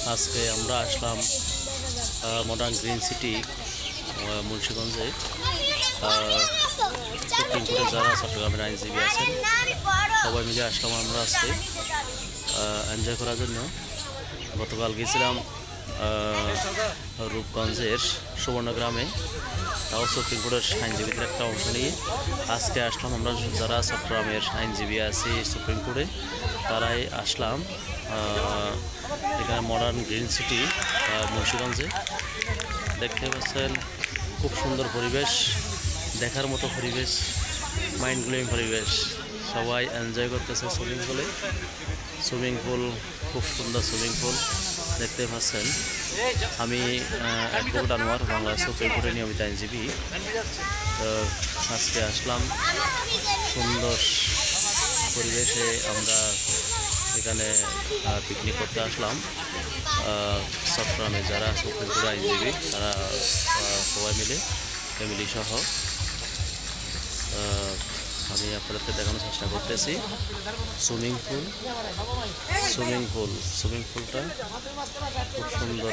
আজকে আমরা আসলাম modern green city মুন্সিগঞ্জে। Supreme কোর্টে যারা চট্টগ্রামের আইনজীবী আছেন সবাই মিলে আসলাম আমরা আজকে এনজয় করার জন্য। গতকাল গেছিলাম রূপগঞ্জের সুবর্ণগ্রামে, তাও সুপ্রিম কোর্টের আইনজীবীদের একটা অংশ নিয়ে আজকে আসলাম আমরা যারা চট্টগ্রামের আইনজীবী আছি সুপ্রিম কোর্টে, তারাই আসলাম এখানে মডার্ন গ্রিন সিটি মুন্সিগঞ্জে। দেখতে পাচ্ছেন খুব সুন্দর পরিবেশ, দেখার মতো পরিবেশ, মাইন্ড ব্লোয়িং পরিবেশ। সবাই এনজয় করতেছে সুইমিং পুল খুব সুন্দর সুইমিং পুল দেখতে পাচ্ছেন। আমি অ্যাডভোকেট আনোয়ার, বাংলা সুপ্রিম কোর্টের নিয়মিত আইনজীবী। তো আজকে আসলাম সুন্দর পরিবেশে, আমরা এখানে পিকনিক করতে আসলাম। চট্টগ্রামে যারা সুপ্রিম কোর্টের আইনজীবী তারা সবাই মিলে ফ্যামিলি সহ আমি আপনাদেরকে দেখানোর চেষ্টা করতেছি সুইমিং পুলটা খুব সুন্দর।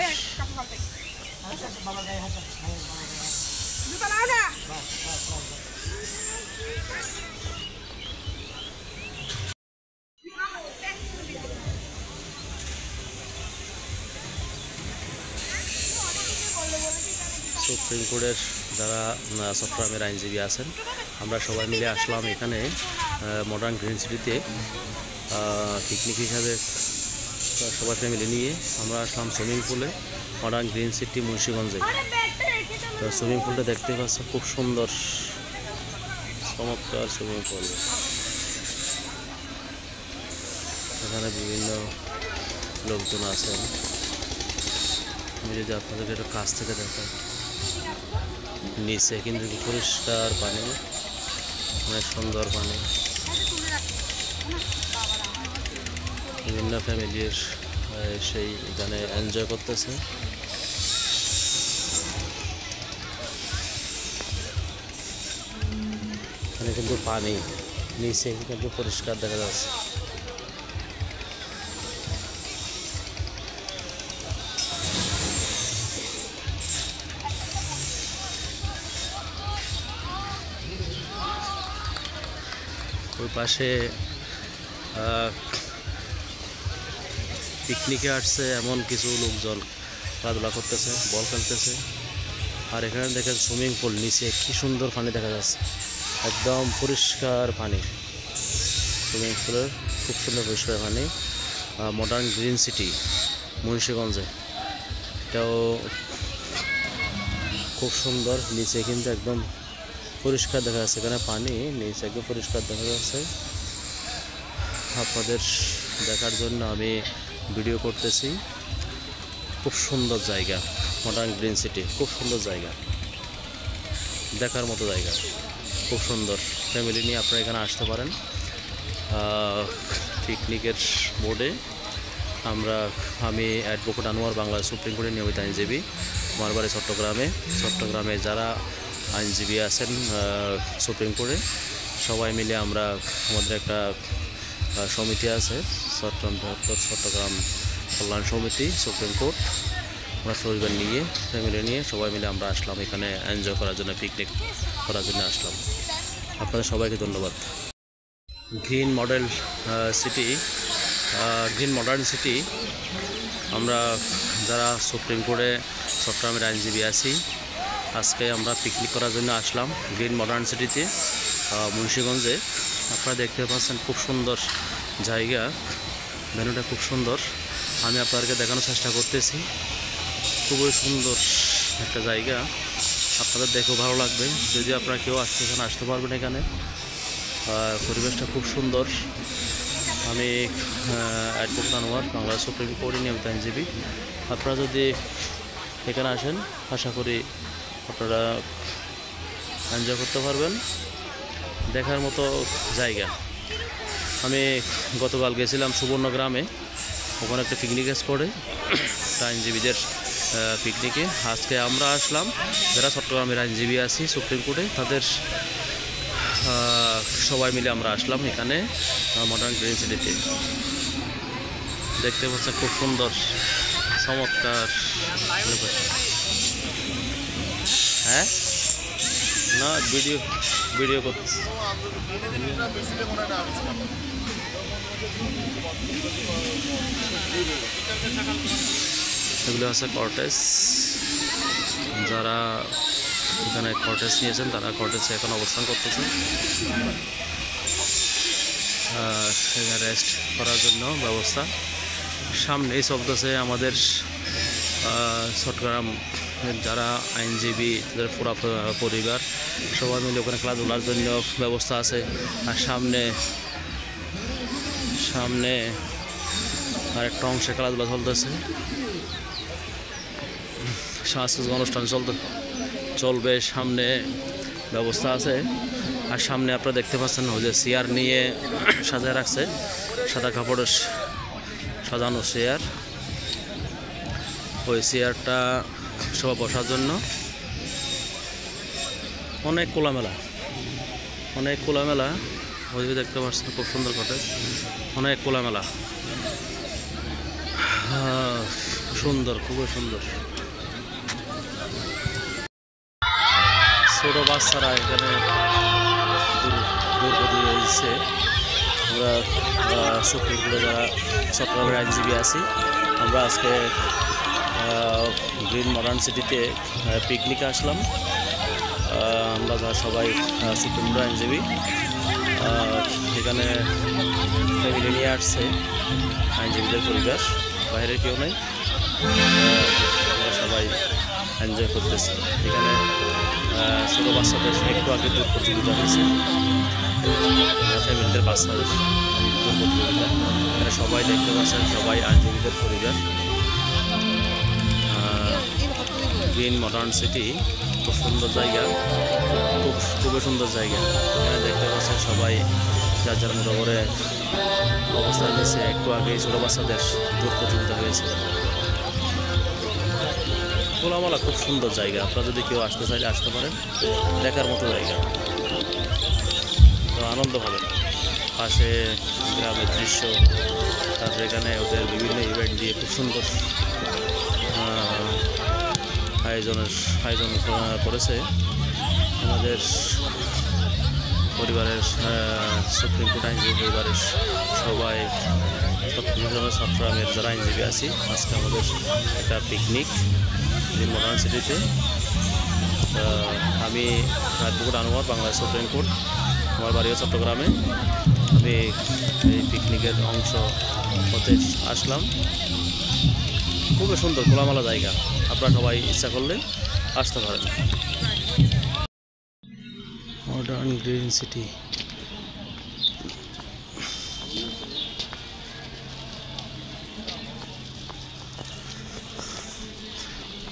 সুপ্রিম কোর্টের যারা চট্টগ্রামের আইনজীবী আছেন আমরা সবাই মিলে আসলাম এখানে মডার্ন গ্রিন সিটিতে পিকনিক হিসাবে। সবাই ফ্যামিলি নিয়ে আমরা আসলাম সুইমিং পুলে, মডার্ন গ্রিন সিটি মুন্সিগঞ্জে। তো সুইমিং পুলটা দেখতে পাচ্ছি খুব সুন্দর, চমৎকার সুইমিং পুল। এখানে বিভিন্ন লোকজন আছেন। আমি যদি আপনাদের একটু কাছ থেকে দেখাই, নিচে কিন্তু পরিষ্কার পানি, অনেক সুন্দর পানি। বিভিন্ন ফ্যামিলির সেই এখানে এনজয় করতেছে। এখানে কিন্তু পানি, নিচে কিন্তু পরিষ্কার দেখা যাচ্ছে। ওই পাশে পিকনিকে আসছে এমন কিছু লোকজন খেলাধুলা করতেছে, বল খেলতেছে। আর এখানে দেখেন সুইমিং পুল, নিচে কি সুন্দর পানি দেখা যাচ্ছে, একদম পরিষ্কার পানি। সুইমিং পুলের খুব সুন্দর পরিষ্কার পানি। মডার্ন গ্রিন সিটি মুন্সিগঞ্জে, এটাও খুব সুন্দর। নিচে কিন্তু একদম পরিষ্কার দেখা যাচ্ছে, এখানে পানি নিচে একদম পরিষ্কার দেখা যাচ্ছে। আপনাদের দেখার জন্য আমি ভিডিও করতেছি। খুব সুন্দর জায়গা মডার্ন গ্রিন সিটি, খুব সুন্দর জায়গা, দেখার মতো জায়গা, খুব সুন্দর। ফ্যামিলি নিয়ে আপনারা এখানে আসতে পারেন পিকনিকের বোর্ডে। আমি অ্যাডভোকেট আনোয়ার, বাংলা সুপ্রিম কোর্টের নিয়মিত আইনজীবী। আমার বাড়ি চট্টগ্রামে যারা আইনজীবী আছেন সুপ্রিম কোর্টে সবাই মিলে আমরা, আমাদের একটা সমিতি আছে চট্টগ্রাম কল্যাণ সমিতি সুপ্রিম কোর্ট। আমরা পরিবার নিয়ে, ফ্যামিলি নিয়ে সবাই মিলে আমরা আসলাম এখানে এনজয় করার জন্য, পিকনিক করার জন্য আসলাম। আপনাদের সবাইকে ধন্যবাদ। গ্রিন মডার্ন সিটি আমরা যারা সুপ্রিম কোর্টে চট্টগ্রামের আইনজীবী আছি আজকে আমরা পিকনিক করার জন্য আসলাম গ্রিন মডার্ন সিটিতে মুন্সিগঞ্জে। আপনারা দেখতে পাচ্ছেন খুব সুন্দর জায়গা, ভেন্যুটা খুব সুন্দর। আমি আপনাদেরকে দেখানোর চেষ্টা করতেছি। খুবই সুন্দর একটা জায়গা, আপনাদের দেখেও ভালো লাগবে। যদি আপনারা কেউ আসতে পারবেন এখানে, পরিবেশটা খুব সুন্দর। আমি অ্যাডভোকেট আনোয়ার, বাংলা সুপ্রিম কোর্টের নিয়মিত আইনজীবী। আপনারা যদি এখানে আসেন আশা করি আপনারা এনজয় করতে পারবেন, দেখার মতো জায়গা। আমি গতকাল গেছিলাম সুবর্ণগ্রামে, ওখানে একটা পিকনিক স্পটে, আইনজীবীদের পিকনিকে। আজকে আমরা আসলাম যারা চট্টগ্রামের আইনজীবী আছি সুপ্রিম কোর্টে, তাদের সবাই মিলে আমরা আসলাম এখানে মডার্ন গ্রিন সিটিতে। দেখতে পাচ্ছেন খুব সুন্দর চমৎকার। হ্যাঁ না, ভিডিও করতেছি। এগুলো আছে কর্টেজ। যারা এখানে কর্টেজ নিয়েছেন তারা কর্টেজে এখন অবস্থান করতেছে, রেস্ট করার জন্য ব্যবস্থা। সামনেই চলতেছে আমাদের চট্টগ্রাম যারা আইনজীবী, তাদের পুরা পরিবার সবাই মিলে ওখানে খেলাধুলার জন্য ব্যবস্থা আছে। আর সামনে আরেকটা অংশে খেলাধুলা চলতেছে, সাংস্কৃতিক অনুষ্ঠান চলবে, সামনে ব্যবস্থা আছে। আর সামনে আপনারা দেখতে পাচ্ছেন ওই যে চেয়ার নিয়ে সাজায় রাখছে, সাদা কাপড়ের সাজানো চেয়ার। ওই চেয়ারটা সবাই বসার জন্য। অনেক খোলামেলা ওই দেখতে পাচ্ছেন, খুব সুন্দর কটেজ, অনেক খোলামেলা, সুন্দর, খুবই সুন্দর। ছোট বাচ্চারা এখানে দূর দিচ্ছে। আমরা সুপ্রিম কোর্টে যারা চট্টগ্রামের আইনজীবী আছি, আমরা আজকে গ্রিন মডার্ন সিটিতে পিকনিকে আসলাম। আমরা যারা সবাই সুপ্রিম কোর্টের আইনজীবী, এখানে ফ্যামিলি নিয়ে আসছে, আইনজীবীদের পরিবার, বাইরের কেউ নেই। আমরা সবাই এনজয় করতেছি। এখানে ছোটো বাচ্চাদের একটু আগে দূর প্রতিযোগিতা হয়েছে, ফ্যামিলিদের বাচ্চাদের দূর প্রতিযোগিতা। এখানে সবাই দেখতে পাচ্ছেন, সবাই আইনজীবীদের পরিবার। গ্রিন মডার্ন সিটি খুব সুন্দর জায়গা, খুবই সুন্দর জায়গা। এখানে দেখতে পাচ্ছেন সবাই যার যার মতো করে অবস্থান নিয়েছে। একটু আগেই ছোটো বাচ্চাদের দূর প্রতিযোগিতা হয়েছে। খোলামেলা খুব সুন্দর জায়গা। আপনারা যদি কেউ আসতে চাইলে আসতে পারেন, দেখার মতো জায়গা, তো আনন্দ হবে। পাশে গ্রামের দৃশ্য, তারপরে এখানে ওদের বিভিন্ন ইভেন্ট দিয়ে খুব সুন্দর আয়োজন করেছে আমাদের পরিবারের সুপ্রিম কোর্ট আইনজীবী পরিবারের সবাই, চট্টগ্রামের যারা আইনজীবী আছি। আজকে আমাদের একটা পিকনিক গ্রিন মডার্ন সিটিতে। আমি advocate Anwar, Bangladesh supreme court, আমার বাড়িও চট্টগ্রামে। আমি এই পিকনিকের অংশ হতে আসলাম। খুবই সুন্দর খোলামেলা জায়গা, আপনারা সবাই ইচ্ছা করলে আসতে পারেন। Modern green city,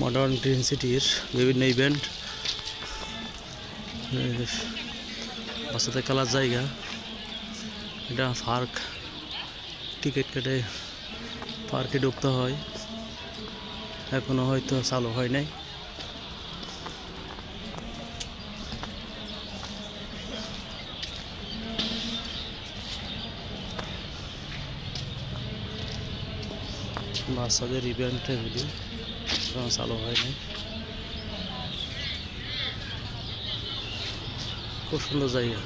modern green সিটির বিভিন্ন ইভেন্ট, বাচ্চাদের খেলার জায়গা। এটা পার্ক, টিকিট কেটে পার্কে ঢুকতে হয়, এখনো হয়তো চালু হয় নাই। বাচ্চাদের ইভেন্ট এগুলি চালু হয় নাই। খুব সুন্দর জায়গা।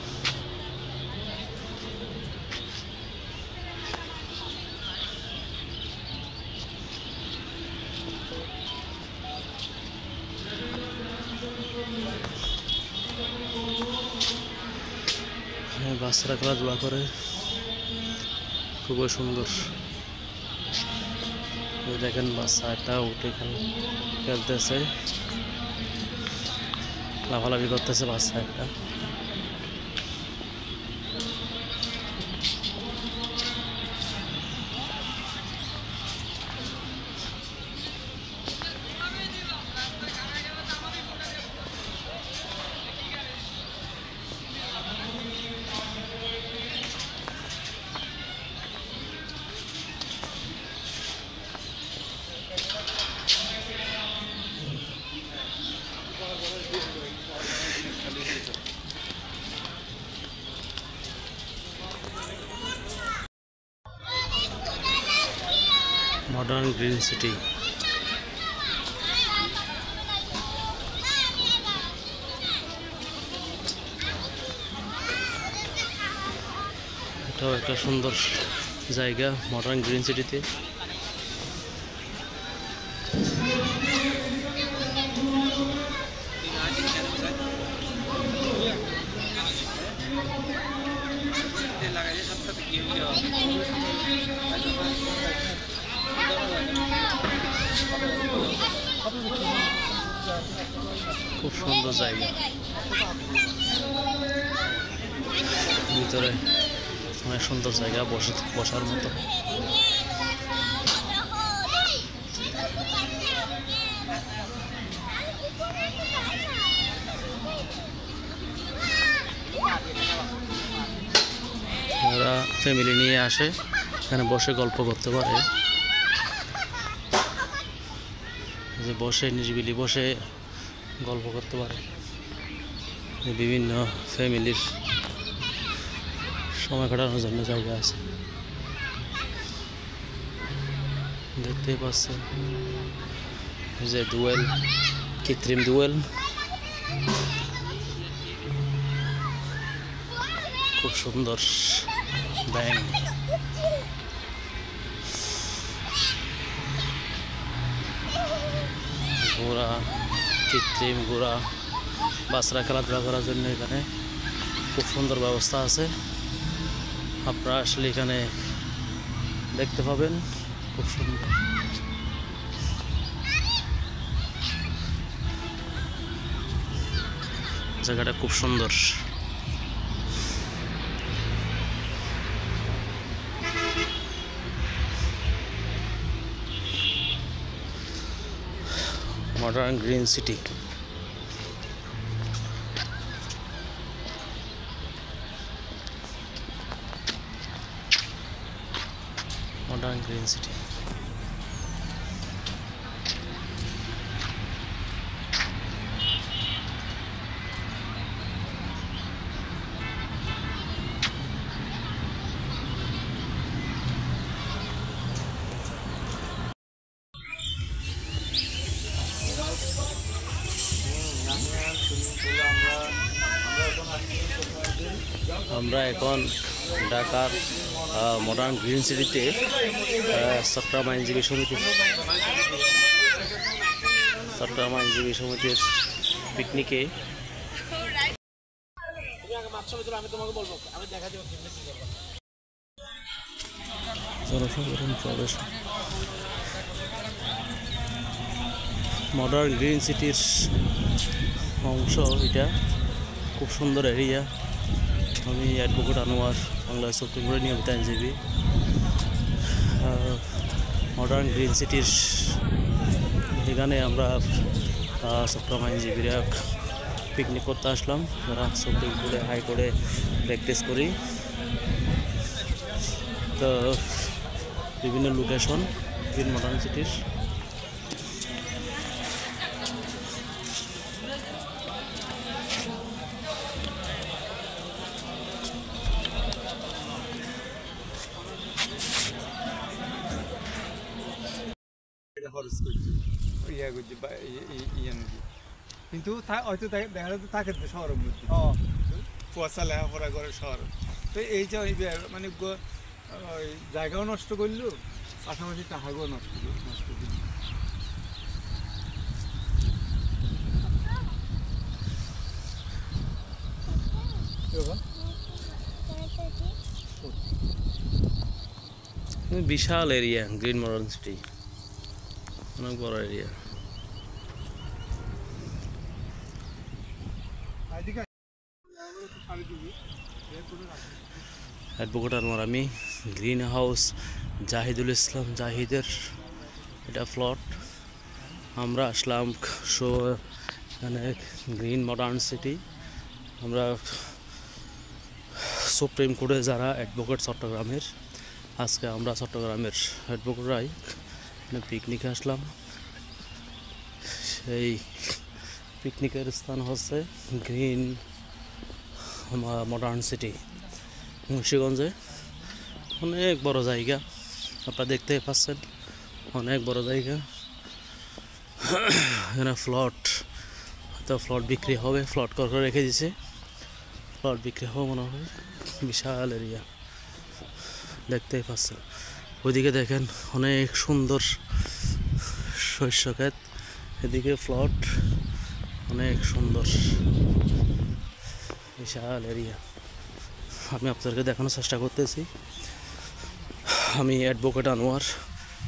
বাচ্চারা খেলাধুলা করে, খুবই সুন্দর। দেখেন বাচ্চা একটা উঠে খেলতেছে, লাফালাফি করতেছে বাচ্চা একটা। Modern green city. এটাও একটা সুন্দর জায়গা মডার্ন গ্রিন সিটিতে। খুব সুন্দর জায়গা, ভিতরে অনেক সুন্দর জায়গা বসার মতো। যারা ফ্যামিলি নিয়ে আসে এখানে বসে গল্প করতে পারে, যে বসে নিরিবিলি বসে গল্প করতে পারে। বিভিন্ন ফ্যামিলির সময় কাটানোর জন্য জায়গা আছে, দেখতেই পাচ্ছেন যে দুয়েল, কৃত্রিম দুয়েল, খুব সুন্দর ব্যাংক। ঘোড়া, কৃত্রিম ঘোড়া, বাচ্চারা খেলাধুলা করার জন্য এখানে খুব সুন্দর ব্যবস্থা আছে। আপনারা আসলে এখানে দেখতে পাবেন, খুব সুন্দর জায়গাটা, খুব সুন্দর। Modern green city. Modern green city. আমরা এখন ঢাকার মডার্ন গ্রিন সিটিতে চট্টগ্রাম আইনজীবী সমিতির পিকনিকে। জনসাধারণ প্রবেশ। মডার্ন গ্রিন সিটির অংশ এটা, খুব সুন্দর এরিয়া। আমি অ্যাডভোকেট আনোয়ার, বাংলা সুপ্রিম কোর্টের নিয়মিত আইনজীবী। মডার্ন গ্রিন সিটির এখানে আমরা চট্টগ্রাম আইনজীবীরা পিকনিক করতে আসলাম, যারা সুপ্রিম কোর্টে, হাইকোর্টে প্র্যাকটিস করি। তো বিভিন্ন লোকেশন মডার্ন সিটির। কিন্তু হয়তো দেখা যাচ্ছে থাকে শহরের মধ্যে কুয়াশা লেখাপড়া করে শহর। তো এই যে মানে জায়গাও নষ্ট করলো, পাশাপাশি টাকাও নষ্ট করলো। বিশাল এরিয়া গ্রিন মডার্ন সিটি, অনেক বড় এরিয়া। অ্যাডভোকেট আনোয়ার আমি। গ্রিন হাউস জাহিদুল ইসলাম জাহিদের এটা প্লট। আমরা আসলাম এখানে গ্রিন মডার্ন সিটি। আমরা সুপ্রিম কোর্টে যারা অ্যাডভোকেট চট্টগ্রামের, আজকে আমরা চট্টগ্রামের অ্যাডভোকেটরাই পিকনিকে আসলাম। সেই পিকনিকের স্থান হচ্ছে গ্রিন মডার্ন সিটি, মুন্সিগঞ্জে। অনেক বড় জায়গা, আপনারা দেখতে পাচ্ছেন, অনেক বড় জায়গা। এখানে ফ্লট, হয়তো ফ্লট বিক্রি হবে, ফ্লট করে রেখে দিয়েছে, ফ্লট বিক্রি হবে মনে হয়। বিশাল এরিয়া দেখতেই পাচ্ছেন। ওইদিকে দেখেন অনেক সুন্দর শস্য ক্ষেত, এদিকে ফ্লট, অনেক সুন্দর বিশাল এরিয়া। আমি আপনাদেরকে দেখানোর চেষ্টা করতেছি। আমি অ্যাডভোকেট আনোয়ার,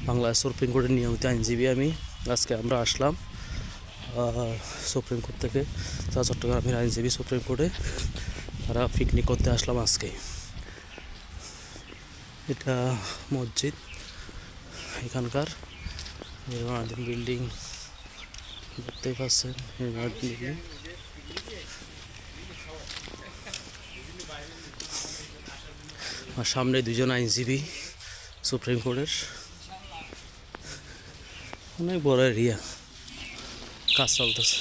বাংলাদেশ সুপ্রিম কোর্টের নিয়মিত আইনজীবী। আজকে আমরা আসলাম সুপ্রিম কোর্ট থেকে, চট্টগ্রামের আইনজীবী সুপ্রিম কোর্টে, তারা পিকনিক করতে আসলাম আজকে। এটা মসজিদ, এখানকার নির্মাণাধীন বিল্ডিং দেখতেই পাচ্ছেন, নির্মাণাধীন বিল্ডিং। আর সামনে দুজন আইনজীবী সুপ্রিম কোর্টের। অনেক বড় এরিয়া, কাজ চলতেছে।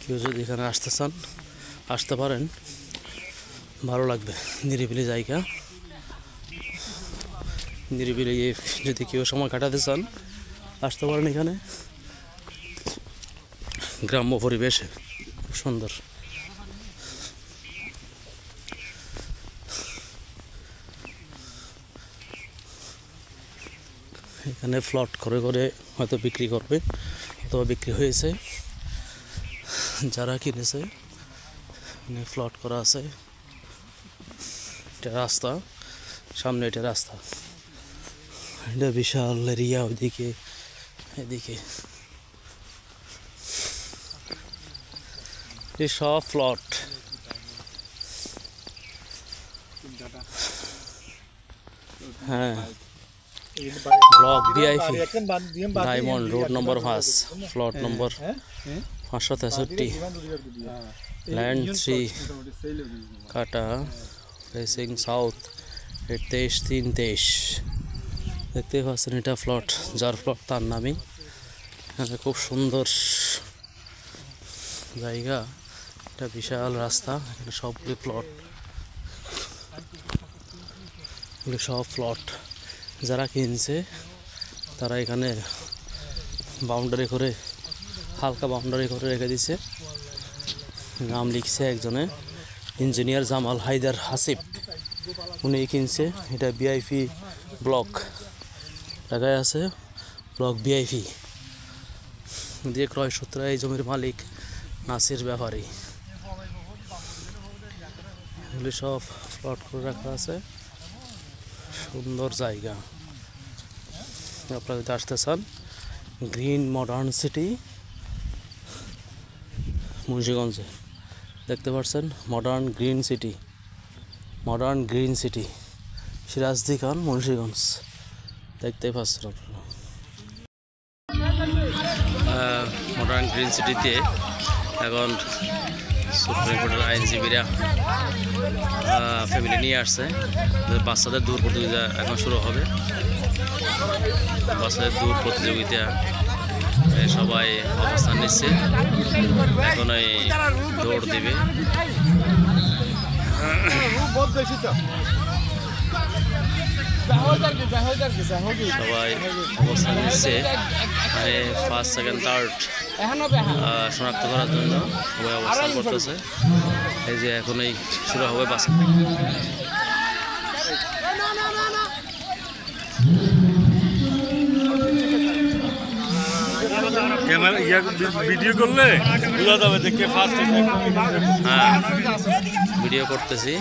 কেউ যদি এখানে আসতে চান আসতে পারেন, ভালো লাগবে। নিরিবিলি জায়গা, নিরিবিলি যদি কেউ সময় কাটাতে চান আসতে পারেন এখানে। গ্রাম্য পরিবেশে খুব সুন্দর। এখানে ফ্লট করে করে হয়তো বিক্রি করবে, অথবা বিক্রি হয়েছে। যারা কিনেছে ফ্লট করা আছে। এটা রাস্তা, সামনে এটা রাস্তা, এটা বিশাল এরিয়া। ওইদিকে এদিকে এই সব ফ্লট। হ্যাঁ, block VIP, diamond road number 5, ফ্লট নম্বর 563, ল্যান্ড 3 কাটা, ফেসিং সাউথ, 23-3-23। দেখতেই পাচ্ছেন এটা ফ্লট, যার ফ্লট তার নামই। এখানে খুব সুন্দর জায়গা, এটা বিশাল রাস্তা, এখানে সবগুলি প্লট, এগুলো সব প্লট। যারা কিনছে তারা এখানে বাউন্ডারি করে, হালকা বাউন্ডারি করে রেখে দিছে। নাম লিখছে একজনে, ইঞ্জিনিয়ার জামাল হায়দার হাসিব, উনি কিনছে। এটা ভিআইপি ব্লক ঢাকায় আছে, ব্লক ভিআইপি দিয়ে ক্রয় সূত্রে এই জমির মালিক নাসির ব্যাপারী। এগুলি সব প্লট করে রাখা আছে, সুন্দর জায়গা। আপনারা যদি আসতে চান, গ্রিন মডার্ন সিটি মুন্সিগঞ্জে, দেখতে পাচ্ছেন modern green city, modern green city, Sirajdikhan, Munshiganj, দেখতেই পাচ্ছেন আপনারা। মডার্ন গ্রিন সিটিতে এখন সুপ্রিম কোর্টের আইনজীবীরা ফ্যামিলি নিয়ে আসছে। বাচ্চাদের দৌড় প্রতিযোগিতা এখন শুরু হবে। বাচ্চাদের দৌড় প্রতিযোগিতা সবাই অবস্থান নিচ্ছে, এখন এই দৌড় দিবে। সবাই অবস্থান নিচ্ছে, মানে ফার্স্ট, সেকেন্ড, থার্ড শনাক্ত করার জন্য সবাই অবস্থান করতেছে। এই যে এখন এই শুরু হবে বাচ্চা। ভিডিও করলে বোঝা যাবে যে কে ফার্স্ট। হ্যাঁ, ভিডিও করতেছি,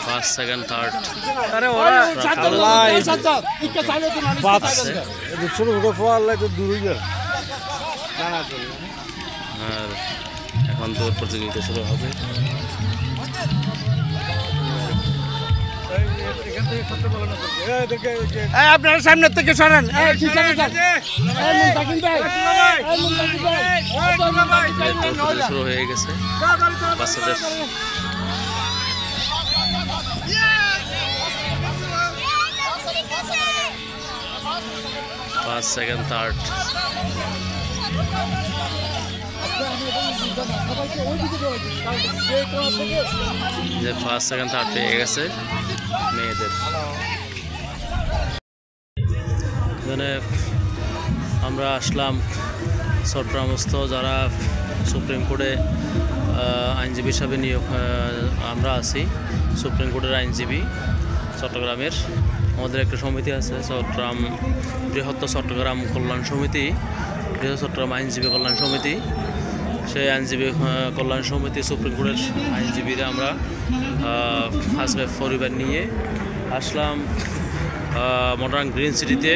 ফার্স্ট, সেকেন্ড, থার্ড। ছোট ছোট ফোয়ার লাগে দূর হয়ে যায়। আর এখন দৌড় প্রতিযোগিতা শুরু হবে। আপনার সামনে থেকে সরেন। শুরু হয়ে গেছে বাচ্চাদের। First, second, third. যে ফার্স্ট, সেকেন্ড, থার্ড পেয়ে গেছে মেয়েদের। এখানে আমরা আসলাম চট্টগ্রামস্থ যারা সুপ্রিম কোর্টে আইনজীবী হিসাবে নিয়োগ আমরা আছি সুপ্রিম কোর্টের আইনজীবী চট্টগ্রামের। আমাদের একটা সমিতি আছে চট্টগ্রাম বৃহত্তর চট্টগ্রাম কল্যাণ সমিতি, বৃহত্তর চট্টগ্রাম আইনজীবী কল্যাণ সমিতি। সেই আইনজীবী কল্যাণ সমিতি সুপ্রিম কোর্টের আইনজীবীরা আমরা আজকে পরিবার নিয়ে আসলাম মডার্ন গ্রিন সিটিতে।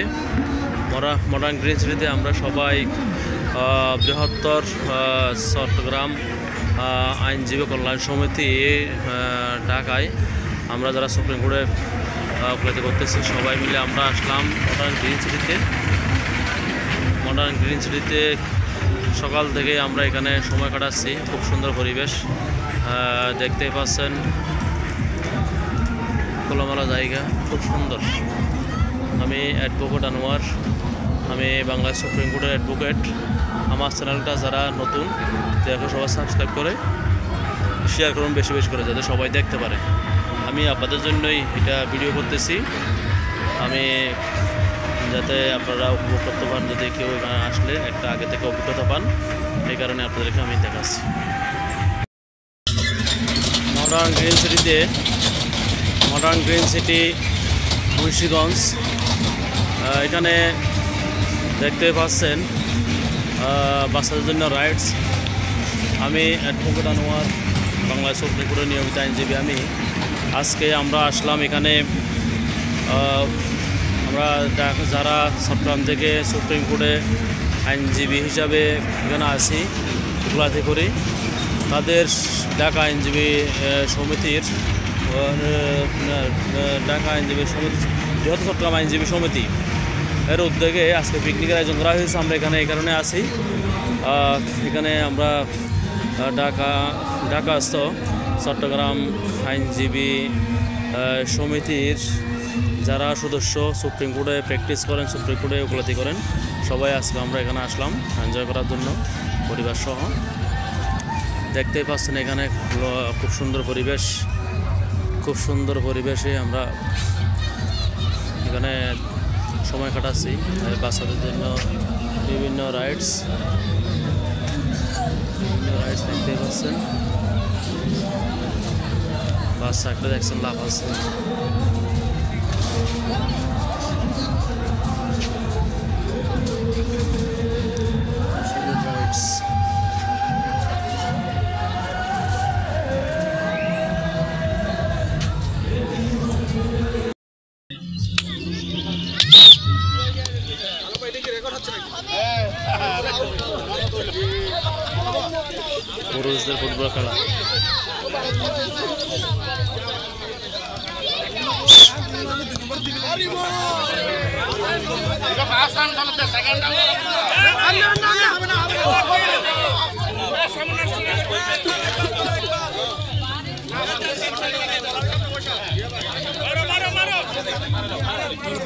মডার্ন গ্রিন সিটিতে আমরা সবাই বৃহত্তর চট্টগ্রাম আইনজীবী কল্যাণ সমিতি ঢাকায় আমরা যারা সুপ্রিম কোর্টে ওকালতি করতেছি সবাই মিলে আমরা আসলাম মডার্ন গ্রিন সিটিতে। মডার্ন গ্রিন সিটিতে সকাল থেকে আমরা এখানে সময় কাটাচ্ছি। খুব সুন্দর পরিবেশ দেখতেই পাচ্ছেন, খোলামেলা জায়গা, খুব সুন্দর। আমি অ্যাডভোকেট আনোয়ার, আমি বাংলা সুপ্রিম কোর্টের অ্যাডভোকেট। আমার চ্যানেলটা যারা নতুন দেখো সবাই সাবস্ক্রাইব করে শেয়ার করুন বেশি বেশি করে, যাতে সবাই দেখতে পারে। আমি আপনাদের জন্যই এটা ভিডিও করতেছি, আমি যাতে আপনারা উপভোগ করতে পারেন, যদি কেউ এখানে আসলে একটা আগে থেকে অভিজ্ঞতা পান, এই কারণে আপনাদেরকে আমি দেখাচ্ছি। Modern green city Munshiganj. এখানে দেখতে পাচ্ছেন বাচ্চাদের জন্য রাইডস। আমি অ্যাডভোকেট আনোয়ার, বাংলা সুপ্রিম কোর্টের নিয়মিত আইনজীবী। আজকে আমরা আসলাম এখানে, আমরা যারা চট্টগ্রাম থেকে সুপ্রিম কোর্টে আইনজীবী হিসাবে এখানে আছি ওকালতি করি, তাদের ঢাকা আইনজীবী সমিতির বৃহত্তর চট্টগ্রাম আইনজীবী সমিতি এর উদ্যোগে আজকে পিকনিকের আয়োজন করা হয়েছে। আমরা এখানে এই কারণে আছি, এখানে আমরা ঢাকাস্থ চট্টগ্রাম আইনজীবী সমিতির যারা সদস্য সুপ্রিম কোর্টে প্র্যাকটিস করেন, সুপ্রিম কোর্টে ওকালতি করেন, সবাই আজকে আমরা এখানে আসলাম এনজয় করার জন্য পরিবার সহ। দেখতেই পাচ্ছেন এখানে খুব সুন্দর পরিবেশ, খুব সুন্দর পরিবেশে আমরা এখানে সময় কাটাচ্ছি। বাচ্চাদের জন্য বিভিন্ন রাইডস দেখতে পাচ্ছেন। বাচ্চা একটা দেখছেন লাভ আছে। পুরুষদের ফুটবল খেলা।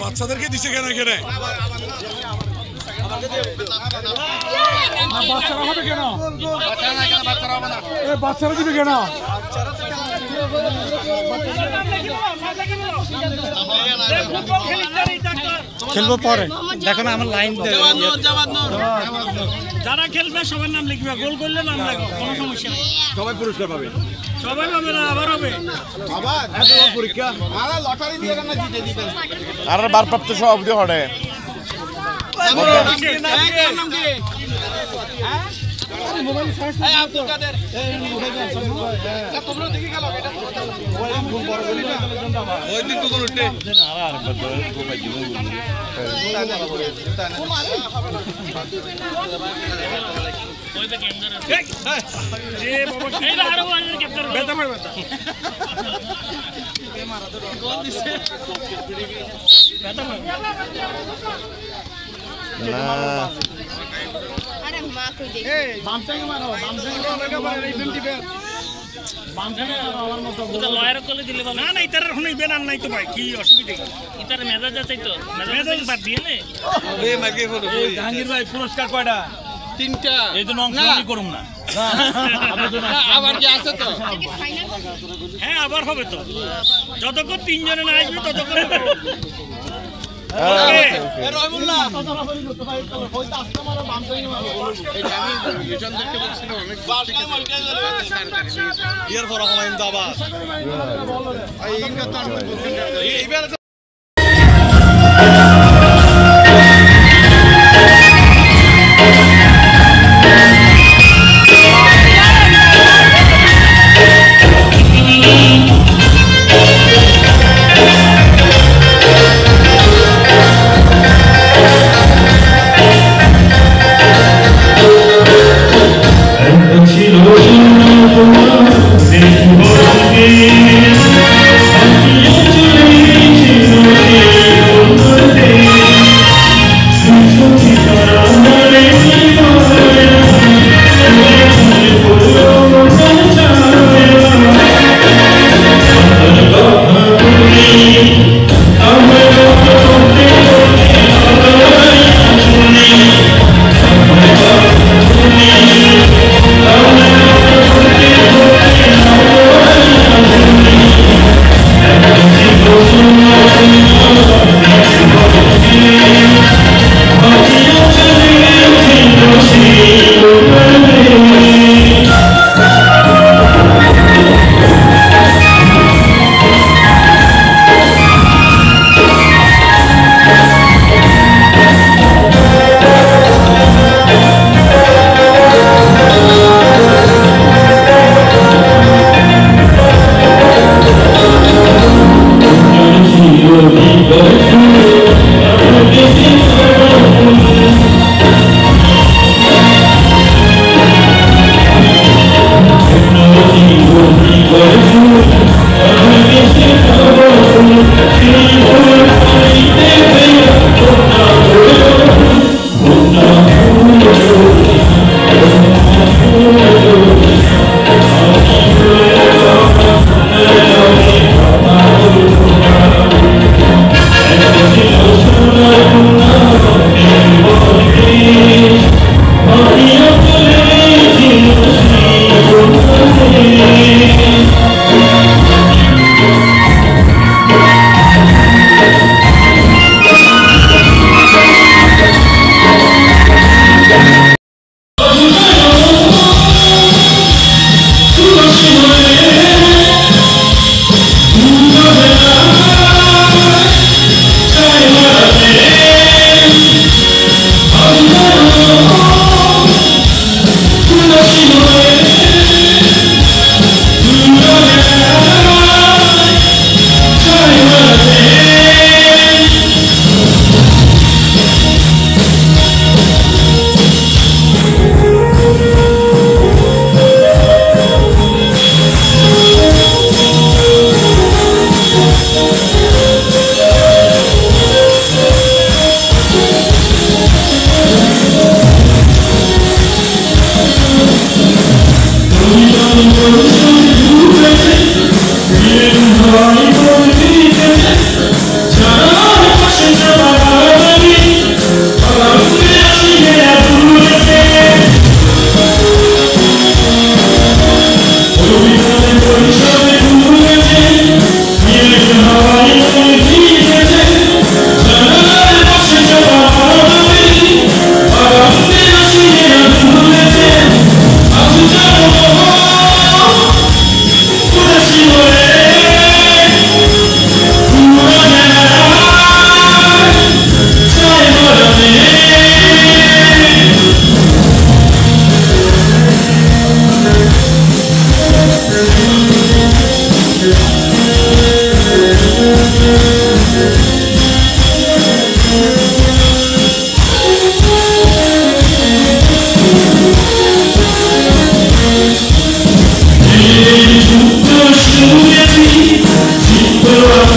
বাচ্চাদেরকে দিছে কেন এখানে? বাচ্চারা হবে কেন? বাচ্চারা দিবে কেন? খেলবো পরে, দেখো না আমার লাইন যারা খেলবে সবার নাম লিখবে, গোল করলে নাম লাগবে, কোনো সমস্যা নেই। সবাই পুরস্কার পাবে, সবাই পাবে না, আবার হবে পরীক্ষা। আর ভারপ্রাপ্ত সভাপতি হরে পুরস্কার কয়টা? তিনটা এই জন্য অংশগ্রহণ করুম না। আবার কি আছে তো? হ্যাঁ আবার হবে তো, যতক্ষণ তিনজনে না আসবে ততক্ষণ হবে।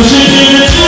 She